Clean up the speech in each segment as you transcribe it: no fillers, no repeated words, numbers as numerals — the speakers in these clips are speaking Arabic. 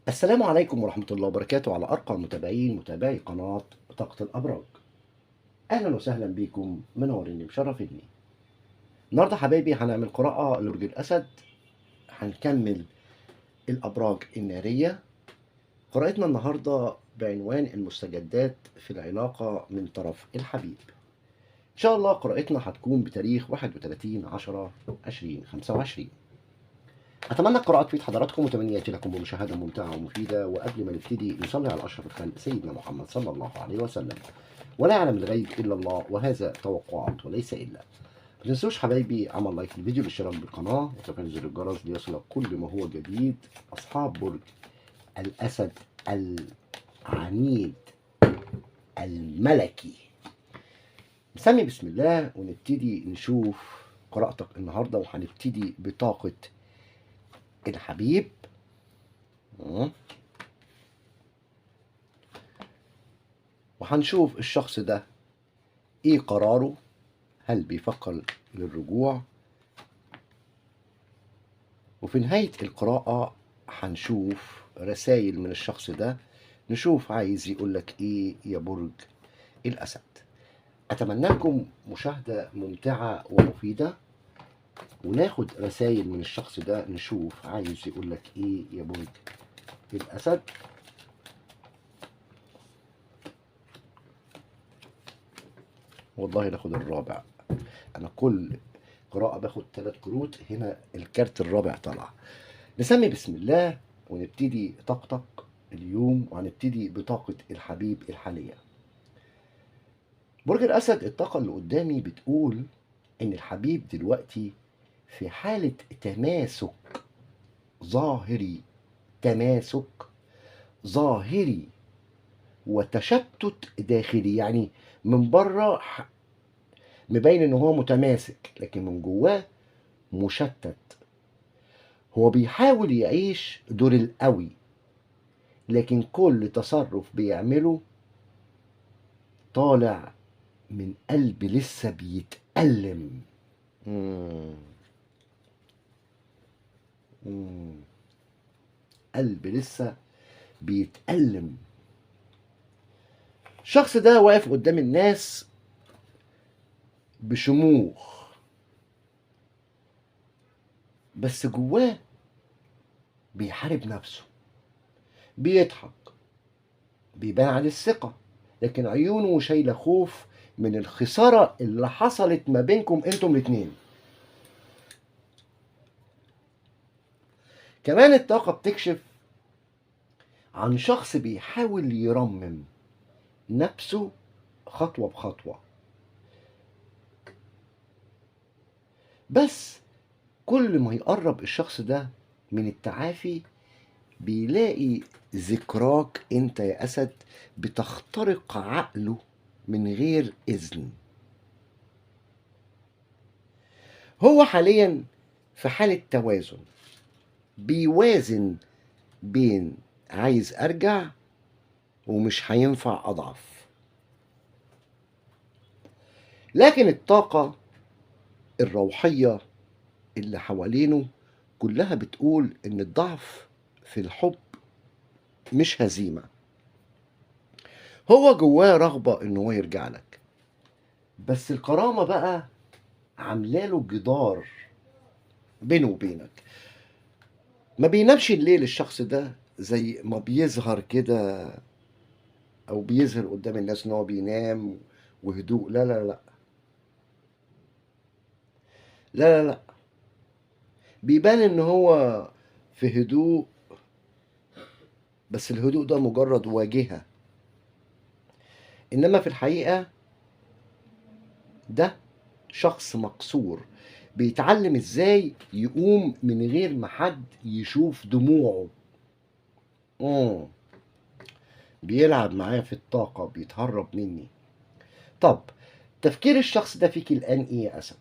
السلام عليكم ورحمة الله وبركاته على أرقى متابعي قناة طاقة الأبراج. أهلا وسهلا بكم، منوريني مشرفيني. النهاردة حبايبي هنعمل قراءة لبرج الأسد. هنكمل الأبراج النارية. قراءتنا النهاردة بعنوان المستجدات في العلاقة من طرف الحبيب. إن شاء الله قراءتنا هتكون بتاريخ 31/10/2025. أتمنى القراءة تفيد حضراتكم وتمنياتي لكم بمشاهدة ممتعة ومفيدة. وقبل ما نبتدي نصلي على أشرف الخلق سيدنا محمد صلى الله عليه وسلم. ولا يعلم الغيب إلا الله، وهذا توقعات وليس إلا. ما تنسوش حبايبي عمل لايك للفيديو، الاشتراك بالقناة، وتفعيل زر الجرس ليصلك كل ما هو جديد. أصحاب برج الأسد العنيد الملكي، نسمي بسم الله ونبتدي نشوف قراءتك النهاردة. وهنبتدي بطاقة الحبيب. وهنشوف الشخص ده ايه قراره، هل بيفكر للرجوع. وفي نهاية القراءة هنشوف رسائل من الشخص ده، نشوف عايز يقولك ايه يا برج الأسد. أتمنى لكم مشاهدة ممتعة ومفيدة، وناخد رسائل من الشخص ده نشوف عايز يقولك ايه يا برج الأسد. والله ناخد الرابع. أنا كل قراءة باخد 3 كروت، هنا الكارت الرابع طلع. نسمي بسم الله ونبتدي طاقتك اليوم، وهنبتدي بطاقة الحبيب الحالية. برج الأسد، الطاقة اللي قدامي بتقول إن الحبيب دلوقتي في حالة تماسك ظاهري، تماسك ظاهري وتشتت داخلي. يعني من بره مبين إن هو متماسك، لكن من جواه مشتت. هو بيحاول يعيش دور القوي، لكن كل تصرف بيعمله طالع من قلب لسه بيتألم. قلب لسه بيتألم. الشخص ده واقف قدام الناس بشموخ، بس جواه بيحارب نفسه. بيضحك، بيبان عليه الثقة، لكن عيونه شايلة خوف من الخسارة اللي حصلت ما بينكم انتم الاتنين. كمان الطاقة بتكشف عن شخص بيحاول يرمم نفسه خطوة بخطوة، بس كل ما يقرب الشخص ده من التعافي بيلاقي ذكراك انت يا أسد بتخترق عقله من غير إذن. هو حاليا في حالة توازن، بيوازن بين عايز أرجع ومش هينفع أضعف. لكن الطاقة الروحية اللي حوالينه كلها بتقول إن الضعف في الحب مش هزيمة. هو جواه رغبة إن هو يرجع لك، بس الكرامة بقى عاملاله جدار بينه وبينك. ما بينامش الليل الشخص ده زي ما بيظهر كده، أو بيظهر قدام الناس إن هو بينام وهدوء. لا لا لا لا لا لا، بيبان إن هو في هدوء، بس الهدوء ده مجرد واجهة. إنما في الحقيقة ده شخص مكسور، بيتعلم ازاي يقوم من غير ما حد يشوف دموعه. بيلعب معايا في الطاقة، بيتهرب مني. طب تفكير الشخص ده فيك الآن ايه يا أسد؟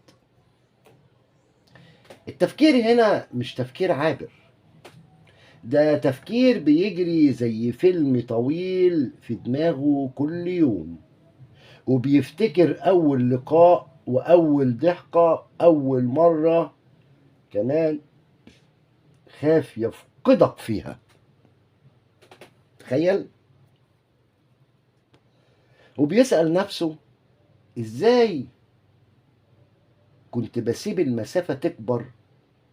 التفكير هنا مش تفكير عابر، ده تفكير بيجري زي فيلم طويل في دماغه كل يوم، وبيفتكر أول لقاء وأول ضحكة، أول مرة كمان خاف يفقدك فيها. تخيل. وبيسأل نفسه ازاي كنت بسيب المسافة تكبر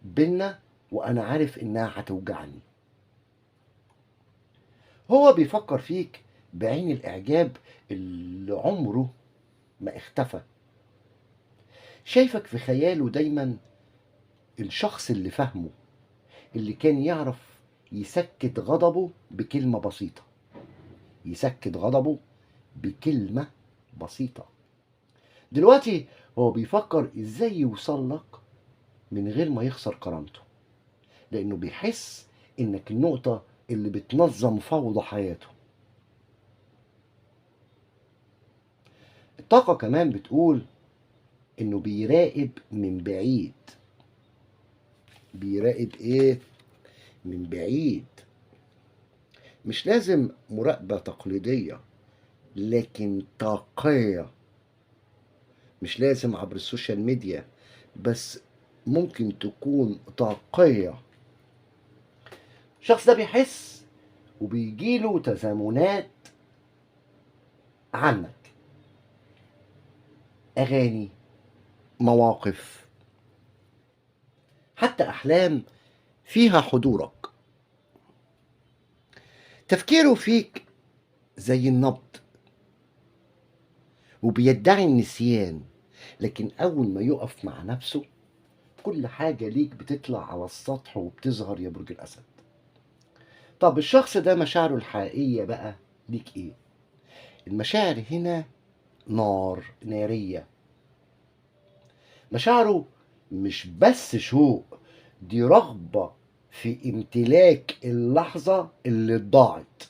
بينا وانا عارف انها هتوجعني. هو بيفكر فيك بعين الاعجاب اللي عمره ما اختفى. شايفك في خياله دايما الشخص اللي فهمه، اللي كان يعرف يسكت غضبه بكلمة بسيطة. يسكت غضبه بكلمة بسيطة. دلوقتي هو بيفكر ازاي يوصل لك من غير ما يخسر كرامته، لانه بيحس انك النقطة اللي بتنظم فوضى حياته. الطاقة كمان بتقول انه بيراقب من بعيد. بيراقب ايه؟ من بعيد. مش لازم مراقبة تقليدية، لكن طاقية. مش لازم عبر السوشيال ميديا، بس ممكن تكون طاقية. الشخص ده بيحس وبيجيله تزامنات عنك، أغاني، مواقف، حتى أحلام فيها حضورك. تفكيره فيك زي النبض، وبيدعي النسيان، لكن أول ما يقف مع نفسه كل حاجة ليك بتطلع على السطح وبتظهر يا برج الأسد. طب الشخص ده مشاعره الحقيقية بقى ليك إيه؟ المشاعر هنا نار، نارية. مشاعره مش بس شوق، دي رغبة في امتلاك اللحظة اللي ضاعت.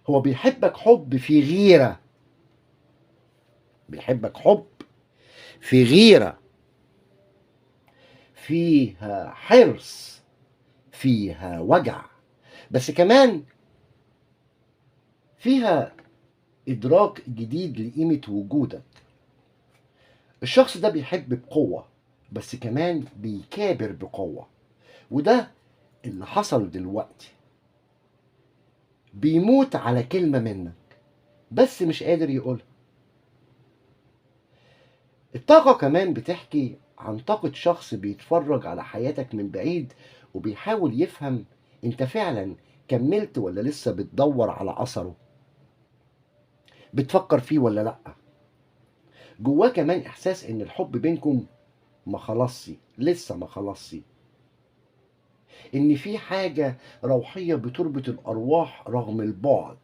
هو بيحبك حب في غيرة. بيحبك حب في غيرة، فيها حرص، فيها وجع، بس كمان فيها إدراك جديد لقيمة وجودك. الشخص ده بيحب بقوة، بس كمان بيكابر بقوة، وده اللي حصل دلوقتي. بيموت على كلمة منك بس مش قادر يقولها. الطاقة كمان بتحكي عن طاقة شخص بيتفرج على حياتك من بعيد وبيحاول يفهم انت فعلا كملت ولا لسه بتدور على أثره، بتفكر فيه ولا لأ. جواه كمان إحساس إن الحب بينكم ما خلصش، لسه ما خلصش، إن في حاجة روحية بتربط الأرواح رغم البعد.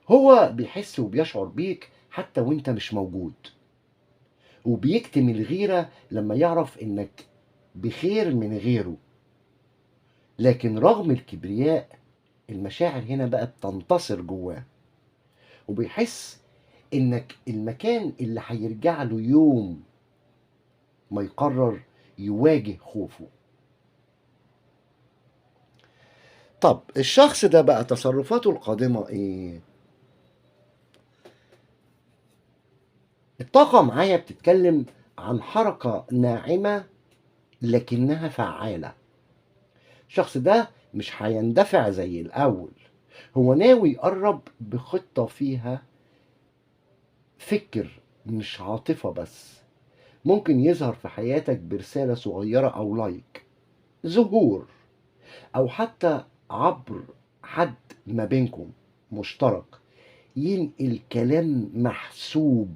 هو بيحس وبيشعر بيك حتى وانت مش موجود، وبيكتم الغيرة لما يعرف انك بخير من غيره. لكن رغم الكبرياء المشاعر هنا بقى بتنتصر جواه، وبيحس انك المكان اللي هيرجع له يوم ما يقرر يواجه خوفه. طب الشخص ده بقى تصرفاته القادمة ايه؟ الطاقة معايا بتتكلم عن حركة ناعمة لكنها فعالة. الشخص ده مش هيندفع زي الأول، هو ناوي يقرب بخطة فيها فكر مش عاطفة بس. ممكن يظهر في حياتك برسالة صغيرة أو لايك، ظهور، أو حتى عبر حد ما بينكم مشترك، ينقل كلام محسوب.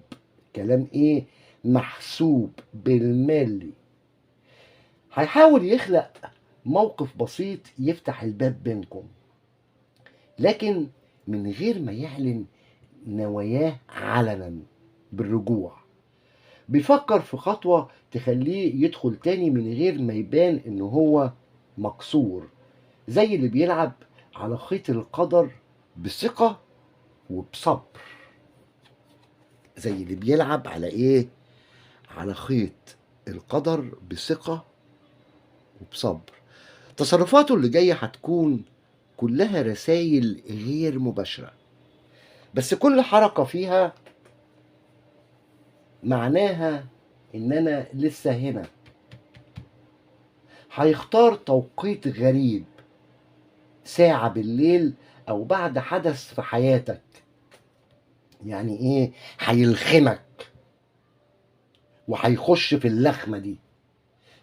كلام إيه؟ محسوب بالملي. هيحاول يخلق موقف بسيط يفتح الباب بينكم، لكن من غير ما يعلن نواياه علنا بالرجوع. بيفكر في خطوة تخليه يدخل تاني من غير ما يبان انه هو مكسور، زي اللي بيلعب على خيط القدر بثقة وبصبر. زي اللي بيلعب على ايه؟ على خيط القدر بثقة وبصبر. تصرفاته اللي جاية هتكون كلها رسائل غير مباشرة، بس كل حركة فيها معناها ان انا لسه هنا. هيختار توقيت غريب، ساعة بالليل أو بعد حدث في حياتك، يعني إيه، هيلخمك وهيخش في اللخمة دي،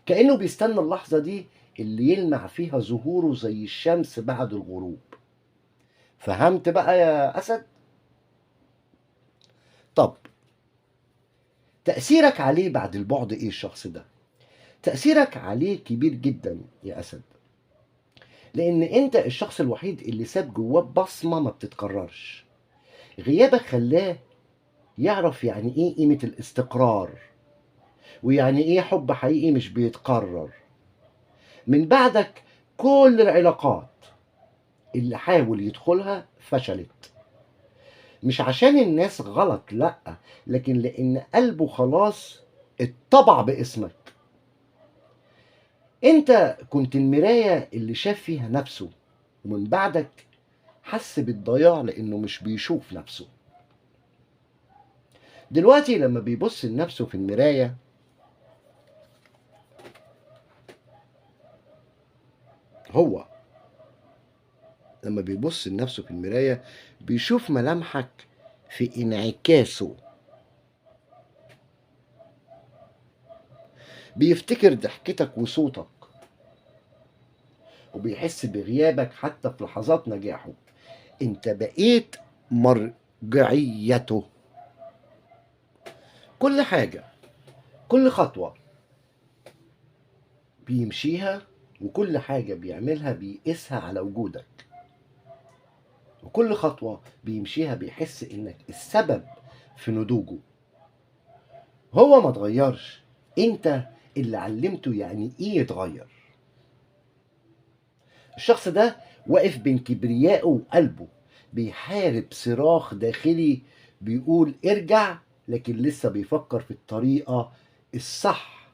كأنه بيستنى اللحظة دي اللي يلمع فيها ظهوره زي الشمس بعد الغروب. فهمت بقى يا أسد؟ طب تأثيرك عليه بعد البعد إيه الشخص ده؟ تأثيرك عليه كبير جدا يا أسد، لأن أنت الشخص الوحيد اللي ساب جواه بصمة ما بتتكررش. غيابك خلاه يعرف يعني إيه قيمة الاستقرار، ويعني إيه حب حقيقي مش بيتكرر. من بعدك كل العلاقات اللي حاول يدخلها فشلت، مش عشان الناس غلط، لأ، لكن لأن قلبه خلاص اتطبع باسمك. انت كنت المراية اللي شاف فيها نفسه، ومن بعدك حس بالضياع لأنه مش بيشوف نفسه. دلوقتي لما بيبص لنفسه في المراية، هو لما بيبص لنفسه في المراية بيشوف ملامحك في انعكاسه، بيفتكر ضحكتك وصوتك، وبيحس بغيابك حتى في لحظات نجاحه. انت بقيت مرجعيته. كل حاجة، كل خطوة بيمشيها وكل حاجة بيعملها بيقيسها على وجودك، وكل خطوة بيمشيها بيحس انك السبب في نضوجه. هو ما تغيرش، انت اللي علمته يعني ايه يتغير. الشخص ده واقف بين كبريائه وقلبه، بيحارب صراخ داخلي بيقول ارجع، لكن لسه بيفكر في الطريقة الصح.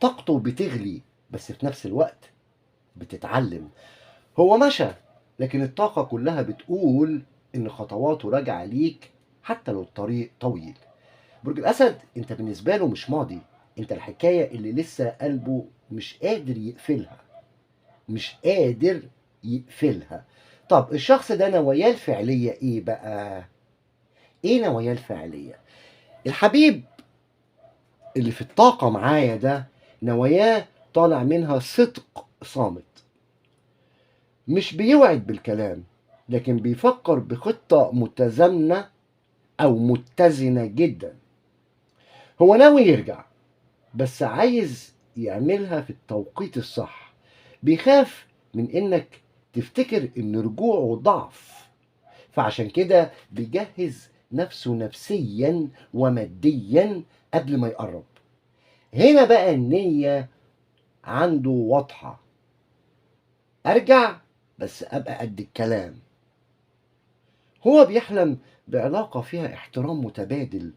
طاقته بتغلي بس في نفس الوقت بتتعلم. هو مشى، لكن الطاقة كلها بتقول إن خطواته راجعة ليك حتى لو الطريق طويل. برج الأسد أنت بالنسبة له مش ماضي، أنت الحكاية اللي لسه قلبه مش قادر يقفلها، مش قادر يقفلها. طب الشخص ده نواياه الفعلية إيه بقى؟ إيه نواياه الفعلية؟ الحبيب اللي في الطاقة معايا ده نواياه طالع منها صدق صامت، مش بيوعد بالكلام، لكن بيفكر بخطة متزامنة أو متزنة جدا. هو ناوي يرجع، بس عايز يعملها في التوقيت الصح. بيخاف من إنك تفتكر إن رجوعه ضعف، فعشان كده بيجهز نفسه نفسيا وماديا قبل ما يقرب. هنا بقى النية عنده واضحة، أرجع بس أبقى قد الكلام. هو بيحلم بعلاقة فيها احترام متبادل،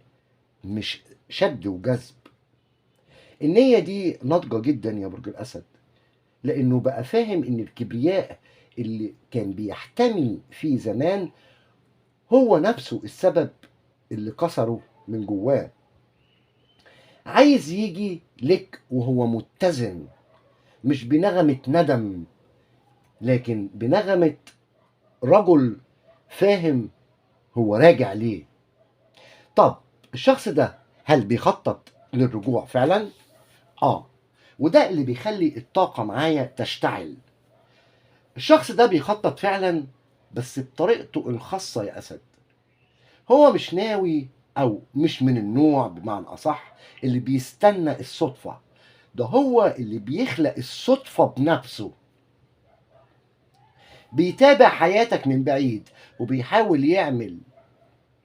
مش شد وجذب. النية دي ناضجة جدا يا برج الأسد، لأنه بقى فاهم إن الكبرياء اللي كان بيحتمي فيه زمان هو نفسه السبب اللي كسره من جواه. عايز يجي لك وهو متزن، مش بنغمة ندم، لكن بنغمة رجل فاهم هو راجع ليه. طب الشخص ده هل بيخطط للرجوع فعلا؟ وده اللي بيخلي الطاقة معايا تشتعل. الشخص ده بيخطط فعلا بس بطريقته الخاصة يا أسد. هو مش ناوي أو مش من النوع بمعنى أصح اللي بيستنى الصدفة، ده هو اللي بيخلق الصدفة بنفسه. بيتابع حياتك من بعيد وبيحاول يعمل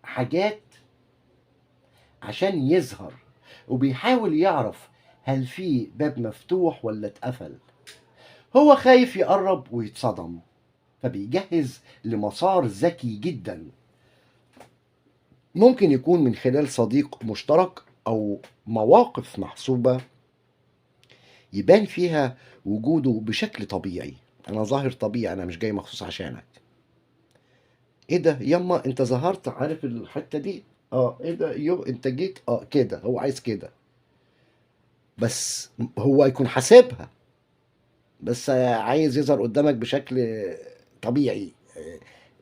حاجات عشان يظهر، وبيحاول يعرف هل في باب مفتوح ولا اتقفل. هو خايف يقرب ويتصدم، فبيجهز لمسار ذكي جدا، ممكن يكون من خلال صديق مشترك أو مواقف محسوبة يبان فيها وجوده بشكل طبيعي. أنا ظاهر طبيعي، أنا مش جاي مخصوص عشانك. إيه ده يما أنت ظهرت، عارف الحتة دي؟ إيه ده أنت جيت، كده هو عايز كده، بس هو يكون حاسبها، بس عايز يظهر قدامك بشكل طبيعي،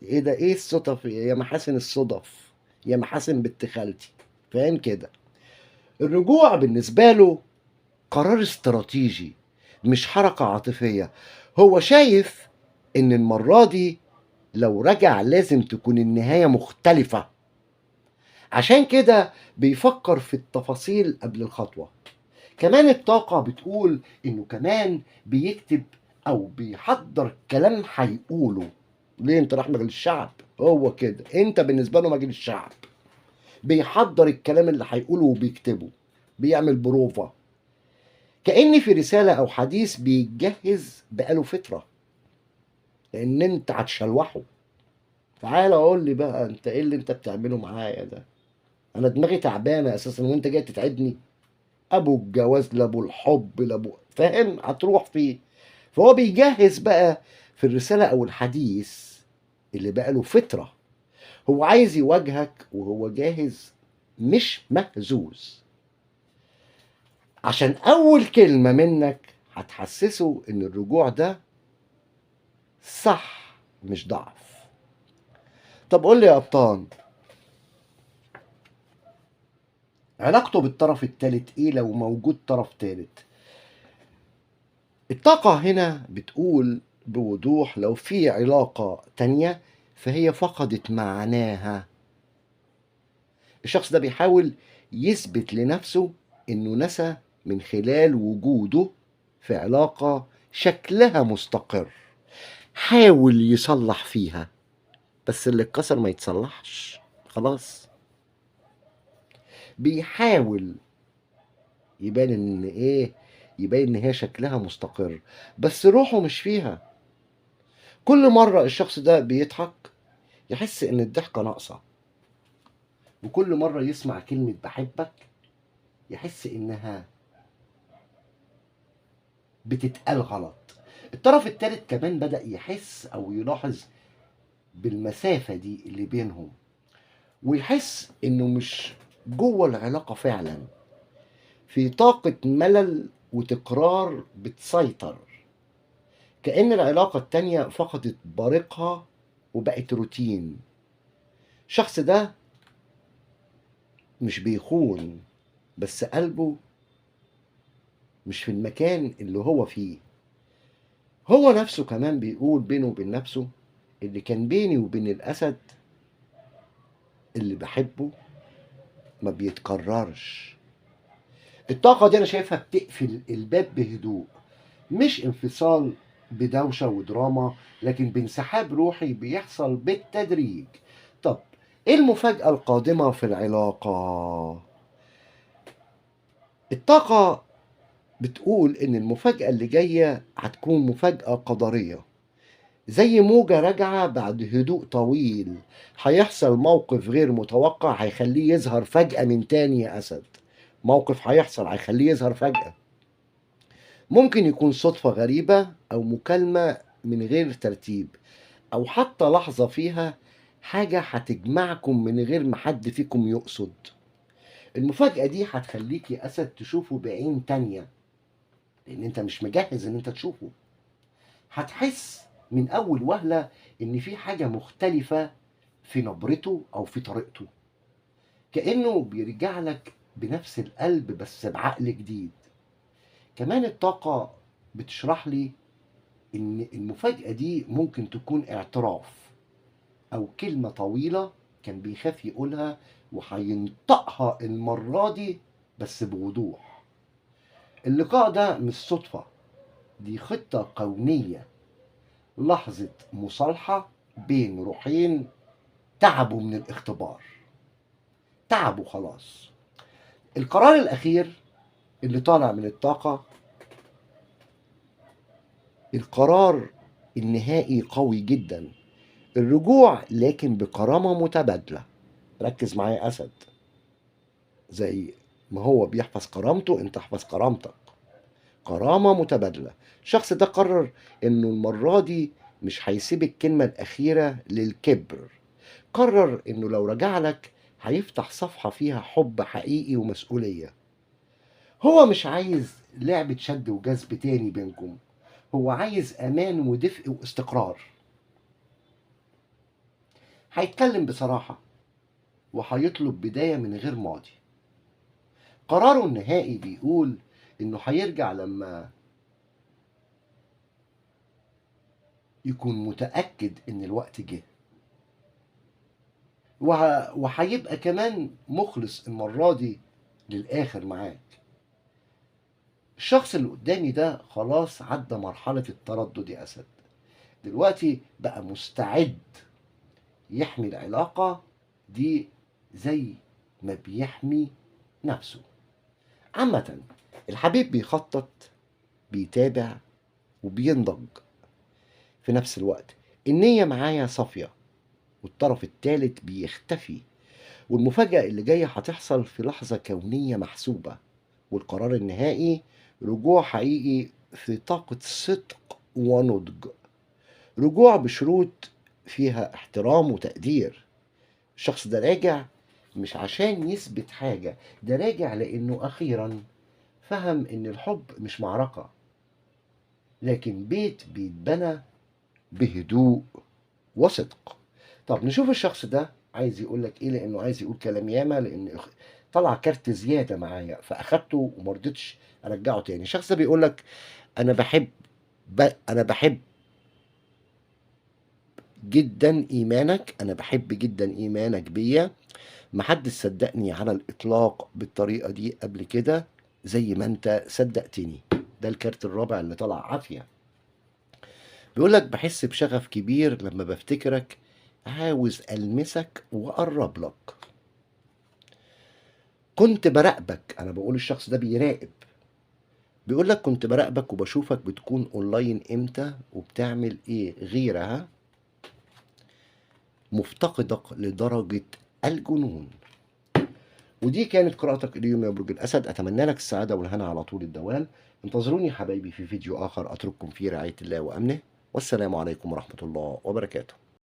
ايه ده؟ ايه الصدف يا محاسن الصدف يا محاسن بنت خالتي؟ فاهم كده؟ الرجوع بالنسبة له قرار استراتيجي، مش حركة عاطفية. هو شايف ان المرة دي لو رجع لازم تكون النهاية مختلفة، عشان كده بيفكر في التفاصيل قبل الخطوة. كمان الطاقة بتقول انه كمان بيكتب او بيحضر كلام هيقوله. ليه؟ انت راح مجلس الشعب، هو كده انت بالنسبة له مجلس الشعب. بيحضر الكلام اللي هيقوله وبيكتبه، بيعمل بروفا، كأن في رسالة او حديث بيتجهز بقاله فترة، لان انت هتشلوحه. تعال قول لي بقى، انت ايه اللي انت بتعمله معايا ده؟ انا دماغي تعبانة اساسا وانت جاي تتعبني. ابو الجواز لابو الحب لابو، فاهم؟ هتروح فيه. فهو بيجهز بقى في الرسالة او الحديث اللي بقى له فترة. هو عايز يواجهك وهو جاهز، مش مهزوز، عشان اول كلمة منك هتحسسه ان الرجوع ده صح مش ضعف. طب قول لي يا ابطال، علاقته بالطرف التالت ايه لو موجود طرف تالت؟ الطاقة هنا بتقول بوضوح لو في علاقة تانية فهي فقدت معناها. الشخص ده بيحاول يثبت لنفسه انه نسى من خلال وجوده في علاقة شكلها مستقر. حاول يصلح فيها، بس اللي اتكسر ما يتصلحش خلاص. بيحاول يبان ان ايه، يبان ان هي شكلها مستقر بس روحه مش فيها. كل مرة الشخص ده بيضحك يحس ان الضحكة ناقصة، وكل مرة يسمع كلمة بحبك يحس انها بتتقال غلط. الطرف التالت كمان بدأ يحس او يلاحظ بالمسافة دي اللي بينهم، ويحس انه مش جوه العلاقة فعلا، في طاقة ملل وتكرار بتسيطر، كأن العلاقة التانية فقدت بريقها وبقت روتين. الشخص ده مش بيخون، بس قلبه مش في المكان اللي هو فيه. هو نفسه كمان بيقول بينه وبين نفسه اللي كان بيني وبين الأسد اللي بحبه ما بيتكررش. الطاقة دي أنا شايفها بتقفل الباب بهدوء، مش انفصال بدوشة ودراما، لكن بانسحاب روحي بيحصل بالتدريج. طب ايه المفاجأة القادمة في العلاقة؟ الطاقة بتقول ان المفاجأة اللي جاية هتكون مفاجأة قدرية، زي موجة راجعة بعد هدوء طويل. هيحصل موقف غير متوقع هيخليه يظهر فجأة من تاني يا أسد. موقف هيحصل هيخليه يظهر فجأة، ممكن يكون صدفة غريبة أو مكالمة من غير ترتيب، أو حتى لحظة فيها حاجة هتجمعكم من غير ما حد فيكم يقصد. المفاجأة دي هتخليك يا أسد تشوفه بعين تانية، لأن أنت مش مجهز إن أنت تشوفه. هتحس من أول وهلة إن في حاجة مختلفة في نبرته أو في طريقته، كأنه بيرجع لك بنفس القلب بس بعقل جديد. كمان الطاقة بتشرح لي إن المفاجأة دي ممكن تكون اعتراف أو كلمة طويلة كان بيخاف يقولها وهينطقها المرة دي بس بوضوح. اللقاء ده مش صدفة، دي خطة كونية، لحظة مصالحة بين روحين تعبوا من الاختبار، تعبوا خلاص. القرار الأخير اللي طالع من الطاقة، القرار النهائي قوي جدا، الرجوع لكن بكرامة متبادلة. ركز معايا أسد، زي ما هو بيحفظ كرامته انت احفظ كرامتك. كرامة متبادلة. الشخص ده قرر انه المرة دي مش هيسيب الكلمة الأخيرة للكبر. قرر انه لو رجع لك هيفتح صفحة فيها حب حقيقي ومسؤولية. هو مش عايز لعبة شد وجذب تاني بينكم، هو عايز أمان ودفء واستقرار. هيتكلم بصراحة وهيطلب بداية من غير ماضي. قراره النهائي بيقول إنه هيرجع لما يكون متأكد إن الوقت جه، وهيبقى كمان مخلص المرة دي للآخر معاك. الشخص اللي قدامي ده خلاص عدى مرحلة التردد يا أسد، دلوقتي بقى مستعد يحمي العلاقة دي زي ما بيحمي نفسه. عامة الحبيب بيخطط، بيتابع، وبينضج في نفس الوقت. النية معايا صافية، والطرف التالت بيختفي، والمفاجأة اللي جاية هتحصل في لحظة كونية محسوبة، والقرار النهائي رجوع حقيقي في طاقة صدق ونضج. رجوع بشروط فيها احترام وتقدير. الشخص ده راجع مش عشان يثبت حاجة، ده راجع لأنه أخيرا فهم إن الحب مش معركة، لكن بيت بيتبنى بهدوء وصدق. طب نشوف الشخص ده عايز يقول لك ايه، لانه عايز يقول كلام ياما، لان طلع كارت زياده معايا فاخدته وما رضيتش ارجعه تاني. الشخص ده بيقول لك انا بحب انا بحب جدا ايمانك، انا بحب جدا ايمانك بيا. محدش صدقني على الاطلاق بالطريقه دي قبل كده زي ما انت صدقتني. ده الكارت الرابع اللي طلع عافيه. بيقول لك بحس بشغف كبير لما بفتكرك، عاوز ألمسك وأقرب لك. كنت براقبك، أنا بقول الشخص ده بيراقب. بيقول لك كنت براقبك وبشوفك بتكون أونلاين إمتى وبتعمل إيه، غيرها مفتقدك لدرجة الجنون. ودي كانت قراءتك اليوم يا برج الأسد، أتمنى لك السعادة والهنا على طول الدوام. انتظروني حبايبي في فيديو آخر أترككم في رعاية الله وأمنه، والسلام عليكم ورحمة الله وبركاته.